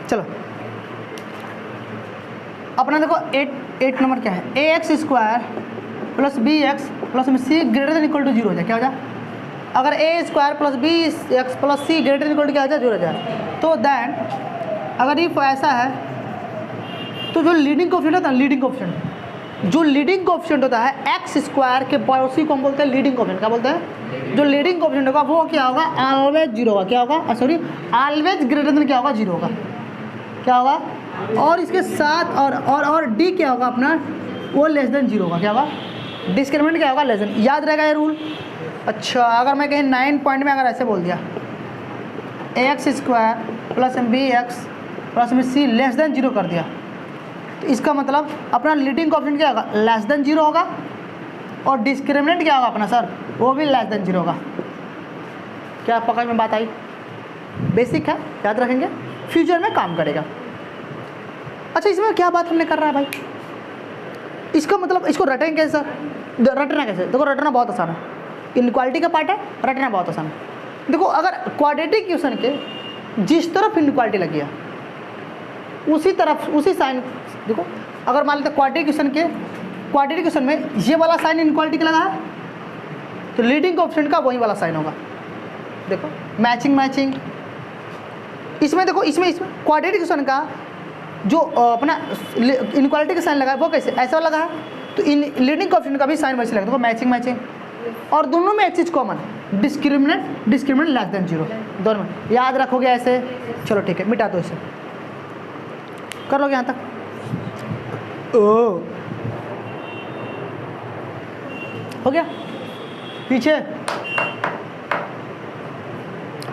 चलो अपना देखो 8 नंबर क्या है? ax square plus B X plus में C greater than equal to 0 हो जाए। क्या हो जाए? अगर a square plus B X plus C greater than equal to क्या हो जाए? 0 हो जाए। तो दैन अगर इफ ऐसा है तो जो लीडिंग कोएफिशिएंट होता है, लीडिंग कोएफिशिएंट, जो लीडिंग कोएफिशिएंट होता है एक्स स्क्वायर के पड़ोसी को हम बोलते हैं लीडिंग कोएफिशिएंट। क्या बोलते हैं? जो लीडिंग कोएफिशिएंट होगा वो क्या होगा? ऑलवेज 0 होगा। क्या होगा? सॉरी ऑलवेज ग्रेटर देन क्या होगा? 0 होगा। क्या होगा? और इसके साथ और डी क्या होगा अपना? वो लेस देन 0 होगा। क्या होगा? डिस्क्रिमिनेंट क्या होगा? Less than. याद रहेगा ये रूल। अच्छा अगर मैं कहीं 9 पॉइंट में अगर ऐसे बोल दिया X square plus B X plus में सी लेस देन 0 कर दिया, तो इसका मतलब अपना लीडिंग कोएफिशिएंट क्या होगा? लेस देन 0 होगा। और डिस्क्रिमिनेंट क्या होगा अपना सर? वो भी लेस देन 0 होगा। क्या पकड़ में बात आई? बेसिक है, याद रखेंगे, फ्यूचर में काम करेगा। अच्छा इसमें क्या बात हमने कर रहा है भाई? इसका मतलब इसको रटेंगे कैसे सर? रटना कैसे? देखो रटना बहुत आसान है, इनइक्वालिटी का पार्ट है, रटना बहुत आसान है। देखो अगर क्वाड्रेटिक इक्वेशन के जिस तरफ इनइक्वालिटी लगी है उसी तरफ उसी साइन, देखो अगर मान लेते क्वाड्रेटिक इक्वेशन में ये वाला साइन इनइक्वालिटी का लगा है तो लीडिंग कोएफिशिएंट का वही वाला साइन होगा। देखो मैचिंग इसमें देखो इसमें क्वाड्रेटिक इक्वेशन का जो अपना इनइक्वालिटी का साइन लगा है वो कैसे? ऐसा लगा है, तो इन लीडिंग कोएफिशिएंट का भी साइन वैसे लगेगा। देखो मैचिंग और दोनों में एक चीज़ कॉमन, डिस्क्रिमिनेंट लेस देन 0, दोनों में याद रखोगे ऐसे। चलो ठीक है, मिटा दो इसे, कर लोगे यहाँ तक? ओ हो गया, पीछे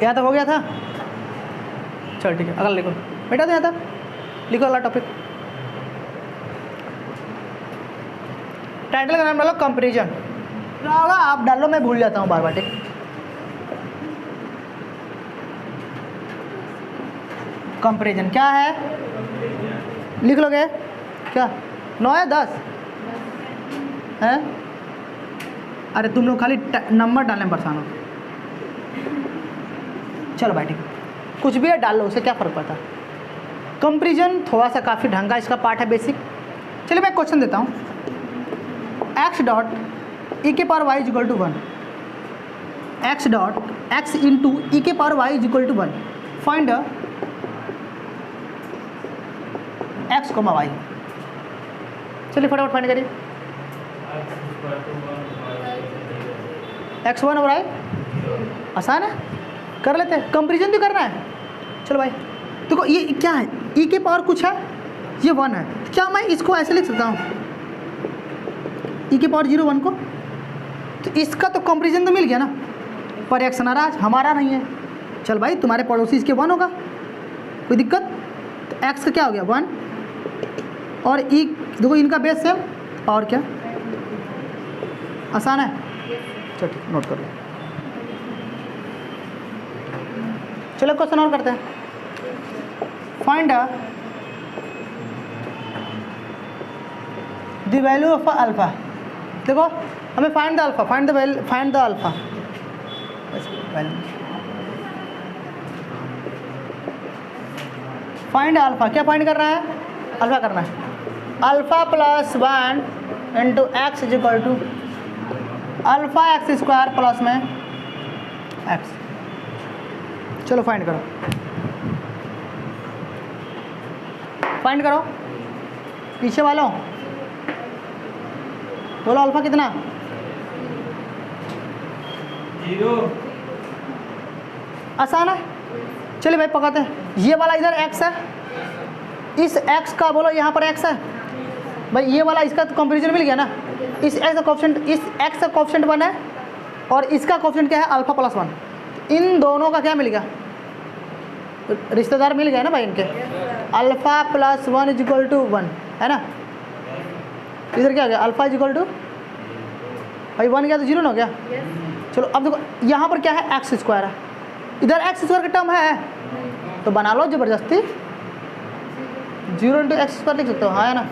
यहाँ तक हो गया था। चलो ठीक है, अगला लिखो, मिटा दो यहाँ तक, लिखो अगला टॉपिक। टाइटल का नाम डालो कंपैरिजन। क्या होगा आप डालो, मैं भूल जाता हूँ बार बार। ठीक, कंपैरिजन क्या है? लिख लोगे क्या? 9 या 10 है? अरे तुम लोग खाली नंबर डालने में परेशान हो। चलो भाई ठीक, कुछ भी है डाल लो, उससे क्या फ़र्क पड़ता है। कंपैरिजन थोड़ा सा काफ़ी ढंग का इसका पार्ट है, बेसिक। चलिए मैं क्वेश्चन देता हूँ। एक्स डॉट ई के power Y is equal to 1, X dot X into E के power Y is equal to 1, find X comma Y. चलिए फटाफट फाइंड करिए। x1 और y आसान है, कर लेते हैं। कंपैरिजन तो करना है। चलो भाई देखो ये क्या है? e के पावर कुछ है, ये 1 है, क्या मैं इसको ऐसे लिख सकता हूँ e के पावर 0 1 को? तो इसका तो कंपैरिजन तो मिल गया ना, पर एक्स नाराज हमारा नहीं है। चल भाई तुम्हारे पड़ोसी इसके 1 होगा, कोई दिक्कत? तो x का क्या हो गया 1 और e देखो इनका बेस सेम, और क्या आसान है। चलो ठीक, नोट कर लो। चलो क्वेश्चन और करते हैं। Find the value of alpha. देखो हमें find the alpha, find the alpha. Find alpha, क्या फाइंड करना है? अल्फा करना है। Alpha plus 1 into X is equal to alpha X square plus में एक्स। चलो फाइंड करो। फाइंड करो पीछे वालों, बोलो अल्फा कितना? 0। आसान है, चलिए भाई पकाते हैं। ये वाला इधर x है, इस x का बोलो यहाँ पर x है भाई, ये वाला इसका तो कंपेरिजन मिल गया ना। इस x का कोएफिशिएंट, इस x का कोएफिशिएंट 1 है और इसका कोएफिशिएंट क्या है? Alpha plus 1। इन दोनों का क्या मिल गया? रिश्तेदार मिल गया ना भाई इनके, alpha plus 1 is equal to 1 है ना। इधर क्या हो गया? अल्फा इज इक्वल टू भाई 1 गया तो 0 ना हो गया। चलो अब देखो यहाँ पर क्या है? एक्स स्क्वायर है, इधर एक्स स्क्वायर का टर्म है तो बना लो ज़बरदस्ती, 0 इंटू एक्स स्क्वायर लिख सकते हो, हाँ है ना,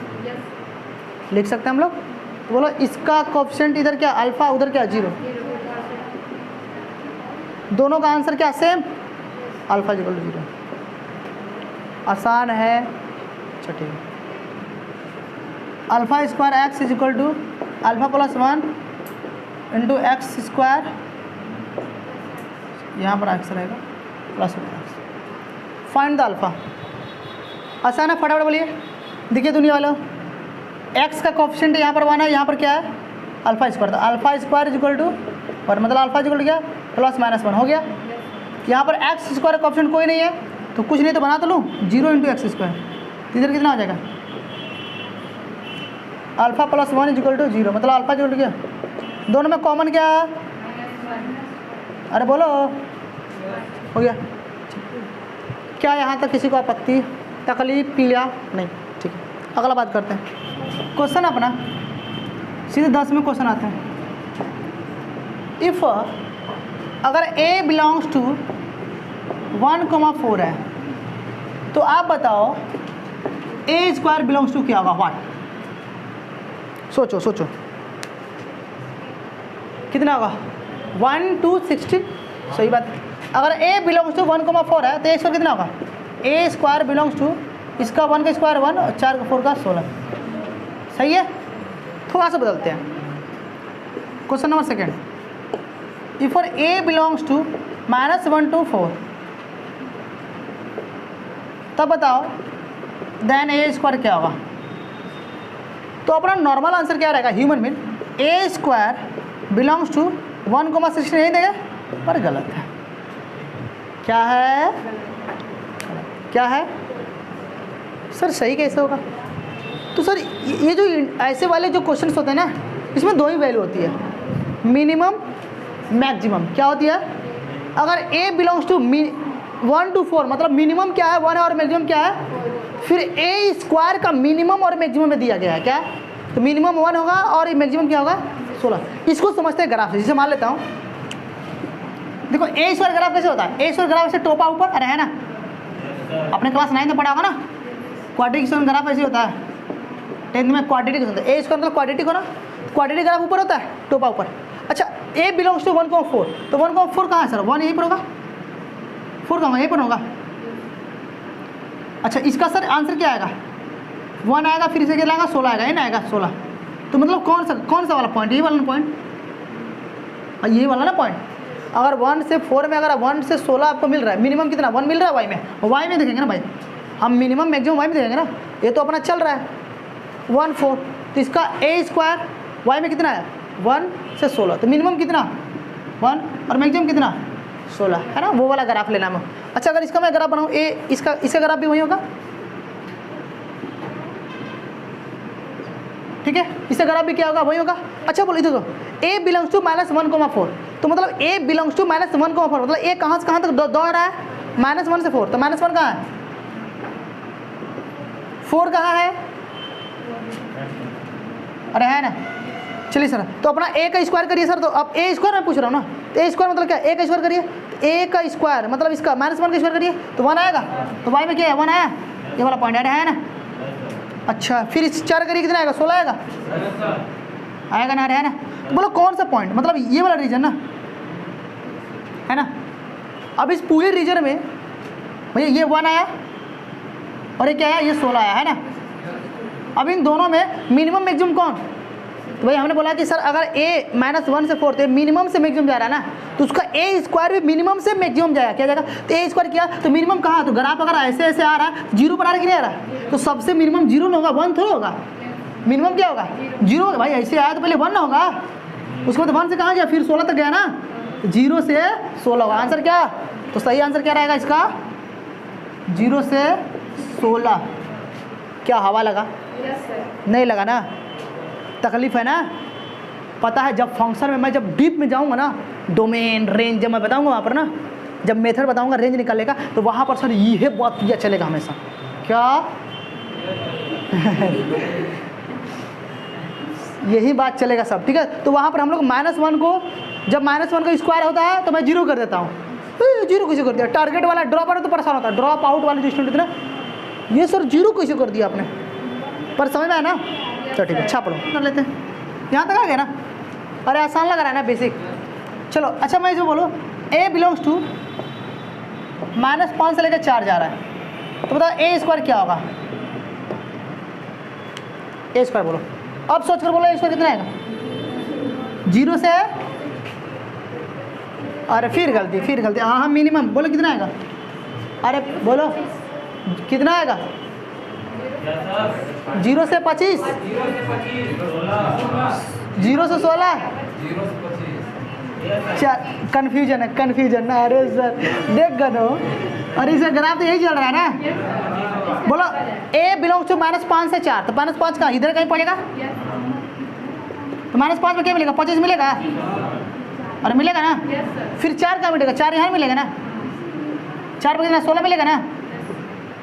लिख सकते हैं हम लोग। तो बोलो इसका कोएफिशिएंट इधर क्या? अल्फा, उधर क्या? 0। दोनों का आंसर क्या? Same, alpha is equal to 0। आसान है, अच्छा ठीक है। Alpha square x is equal to alpha plus 1 into x square, यहाँ पर एक्स रहेगा plus 1x। Find the alpha. आसान है, फटाफट बोलिए। देखिए दुनिया वालों, x का कोएफिशिएंट यहाँ पर 1 है, यहाँ पर क्या है? Alpha square. तो alpha square is equal to, और मतलब अल्फा इज इक्वल टू क्या? प्लस माइनस 1 हो गया। यहाँ पर एक्स स्क्वायर का कोएफिशिएंट कोई नहीं है तो कुछ नहीं तो बना तो लूँ 0 इंटू एक्स स्क्वायर, तो इधर कितना हो जाएगा? Alpha plus 1 is equal to 0, मतलब अल्फा इज इक्वल टू क्या? दोनों में कॉमन क्या है? अरे बोलो, हो गया। क्या यहाँ तक किसी को आपत्ति, तकलीफ, पीड़ा? नहीं, ठीक है। अगला बात करते हैं। क्वेश्चन अपना सीधे 10 में क्वेश्चन आते हैं। इफ़ अगर a बिलोंग्स टू 1,4 है तो आप बताओ a स्क्वायर बिलोंग्स टू क्या होगा? व्हाट? सोचो सोचो, कितना होगा? 1 to 16, सही बात है। अगर a बिलोंग्स टू 1,4 है तो a स्क्वायर कितना होगा? a स्क्वायर बिलोंग्स टू, इसका 1 का स्क्वायर 1 और 4 का 4 का 16, सही है। थोड़ा सा बदलते हैं। Question number second, if for a belongs to -1 to 4 तब बताओ देन a स्क्वायर क्या होगा? तो अपना नॉर्मल आंसर क्या रहेगा? Human mean a square belongs to 1,16 नहीं देगा, पर गलत है। क्या है? क्या है सर? सही कैसे होगा? तो सर ये जो ऐसे वाले जो क्वेश्चंस होते हैं ना, इसमें 2 ही वैल्यू होती है, मिनिमम मैक्सिमम। क्या होती है? अगर a बिलोंग्स टू 1 to 4 मतलब मिनिमम क्या है? 1 है और मैक्सिमम क्या है? फिर a स्क्वायर का मिनिमम और मैक्सिमम में दिया गया है क्या? तो मिनिमम 1 होगा और मैक्सिमम क्या होगा? 16। इसको समझते हैं ग्राफ से। जिसे मान लेता हूँ, देखो a स्क्वायर ग्राफ कैसे होता है? a स्क्वायर ग्राफ ऐसे टोपा ऊपर, अरे है ना, अपने क्लास 9 में पढ़ा होगा ना, क्वाड्रेटिक ग्राफ ऐसे होता है। 10th में क्वाड्रेटिक होता है, a स्क्वायर मतलब क्वाड्रेटिक हो ना, क्वाड्रेटिक ग्राफ ऊपर होता है, टोपा ऊपर। अच्छा a बिलोंग्स टू 1,4 तो 1,4 कहाँ है सर? 1 यहीं पर होगा, 4 कहाँ? यहीं पर होगा। अच्छा इसका सर आंसर क्या आएगा? 1 आएगा, फिर इसे क्या लाएगा? 16 आएगा, ये ना आएगा 16। तो मतलब कौन सा वाला पॉइंट? ये वाला पॉइंट, यही वाला ना पॉइंट। अगर 1 से 4 में, अगर 1 से 16 आपको मिल रहा है, मिनिमम कितना? 1 मिल रहा है वाई में, वाई में देखेंगे ना भाई, हम मिनिमम मैक्सिमम वाई में देखेंगे ना। ये तो अपना चल रहा है 1 4, तो इसका a स्क्वायर वाई में कितना है? 1 से 16, तो मिनिमम कितना? 1 और मैक्सिमम कितना? 16, है ना। वो वाला ग्राफ लेना है। अच्छा अगर इसका मैं ग्राफ बनाऊँ a, इसका ग्राफ भी वही होगा, ठीक है। इसका ग्राफ भी क्या होगा? वही होगा। अच्छा बोलो इधर a बिलोंग्स टू -1,4 तो मतलब a बिलोंग्स टू -1,4 मतलब a कहाँ से कहाँ तक दौड़ रहा है? -1 से 4, तो -1 कहाँ है? 4 कहाँ है? अरे है ना। चलिए सर, तो अपना a का स्क्वायर करिए सर। तो अब a स्क्वायर मैं पूछ रहा हूँ ना, तो a स्क्वायर मतलब क्या? a का स्क्वायर करिए, तो a का स्क्वायर मतलब इसका -1 का स्क्वायर करिए तो 1 आएगा। तो y में क्या है? 1 आया, ये वाला पॉइंट है ना। अच्छा फिर इस 4 करिए, कितना आएगा? 16 आएगा, आएगा ना, है ना। तो बोलो कौन सा पॉइंट? मतलब ये वाला रीजन ना, है ना। अब इस पूरे रीजन में भैया ये 1 आया और ये क्या आया? ये 16 आया, है ना। अब इन दोनों में मिनिमम मैक्सिमम कौन? तो भाई हमने बोला कि सर अगर a -1 से 4 तो मिनिमम से मैक्सिमम जा रहा है ना, तो उसका a स्क्वायर भी मिनिमम से मैक्सिमम जाएगा, क्या जाएगा, तो a स्क्वायर किया तो मिनिमम कहाँ, तो ग्राफ अगर ऐसे ऐसे आ रहा है, जीरो पर आ रहा है कि नहीं आ रहा है, तो सबसे मिनिमम जीरो ना होगा, 1 थोड़ा होगा, मिनिमम क्या होगा, जीरो होगा। भाई ऐसे आया तो पहले 1 ना होगा, उसके बाद 1 से कहाँ गया, फिर 16 तक गया ना, 0 से 16 होगा। आंसर क्या, तो सही आंसर क्या रहेगा इसका, 0 से 16। क्या हवा लगा, नहीं लगा ना, तकलीफ है ना। पता है जब फंक्शन में मैं जब डीप में जाऊंगा ना, डोमेन रेंज जब मैं बताऊंगा वहाँ पर ना, जब मेथड बताऊंगा रेंज निकालेगा, तो वहाँ पर सर ये बात किया चलेगा हमेशा, क्या यही बात चलेगा सब, ठीक है। तो वहाँ पर हम लोग -1 को, जब -1 का स्क्वायर होता है तो मैं 0 कर देता हूँ, 0 कैसे कर दिया, टारगेट वाला ड्रॉप वाला तो परेशान होता है, ड्रॉप आउट वाले जो स्टूडेंट ना, ये सर 0 कैसे कर दिया आपने, पर समझ में आया ना। चलो ठीक है, छाप लो कर लेते हैं, यहाँ तक आ गया ना, अरे आसान लग रहा है ना बेसिक। चलो अच्छा मैं इसमें बोलूँ a बिलोंग्स टू -5 से लेकर 4 जा रहा है, तो बताओ a स्क्वायर क्या होगा, a स्क्वायर बोलो, अब सोच कर बोलो a स्क्वायर कितना आएगा, 0 से, अरे फिर गलती, हाँ मिनिमम बोलो कितना आएगा, अरे बोलो कितना आएगा, 0 से 25, 0 से 16, कन्फ्यूजन ना, अरे सर देख गए हो, अरे इसका ग्राफ तो यही चल रहा है ना। बोलो a बिलोंग्स टू -5 से 4, तो -5 का इधर कहीं पड़ेगा, तो -5 में क्या मिलेगा, 25 मिलेगा, और मिलेगा ना, फिर 4 का मिलेगा, 4 यहाँ मिलेगा ना, 4 पर कितना 16 मिलेगा ना,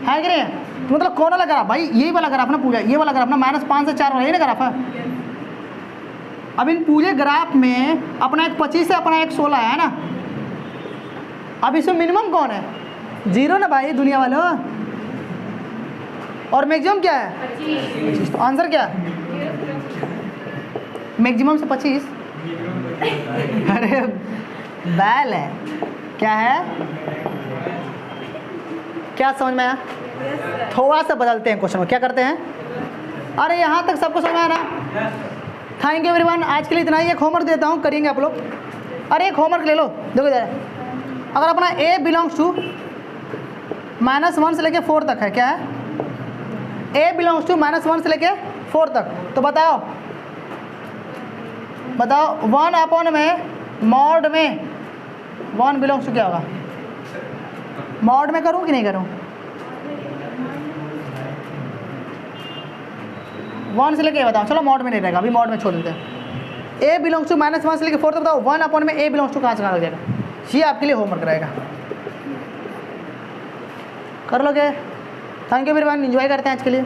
है कि नहीं, तो मतलब कौन वाला ग्राफ, भाई यही वाला ग्राफ ना पूजा, ये वाला ग्राफ ना -5 से 4 वाला, ये ना ग्राफ है। अब इन पूरे ग्राफ में अपना एक 25 है, अपना एक 16 है ना, अब इसमें मिनिमम कौन है, 0 ना भाई दुनिया वालों, और मैक्सिमम क्या है 25, तो आंसर क्या, मैक्सिमम से 25, अरे बैल है, क्या है, क्या समझ में आया, थोड़ा सा बदलते हैं क्वेश्चन में, क्या करते हैं, अरे यहाँ तक सबको समझ में आया ना। थैंक यू एवरीवन, आज के लिए इतना ही, एक होमवर्क देता हूँ, करेंगे आप लोग, अरे एक होमवर्क ले लो, देखो जरा, अगर अपना a बिलोंग्स टू -1 से लेके 4 तक है, क्या है, a बिलोंग्स टू -1 से लेके 4 तक, तो बताओ 1 में मॉड में 1 बिलोंग्स टू क्या होगा, मॉड में करूँ कि नहीं करूँ, 1 से लेके बताओ, चलो मॉड में नहीं रहेगा, अभी मॉड में छोड़ देते हैं। a बिलोंग्स टू -1 से लेके 4 तक बताओ, 1 में a बिलोंग्स टू कहाँ से कहाँ लग जाएगा, ये आपके लिए होमवर्क रहेगा, कर लोगे। थैंक यू एवरीवन, एंजॉय करते हैं आज के लिए।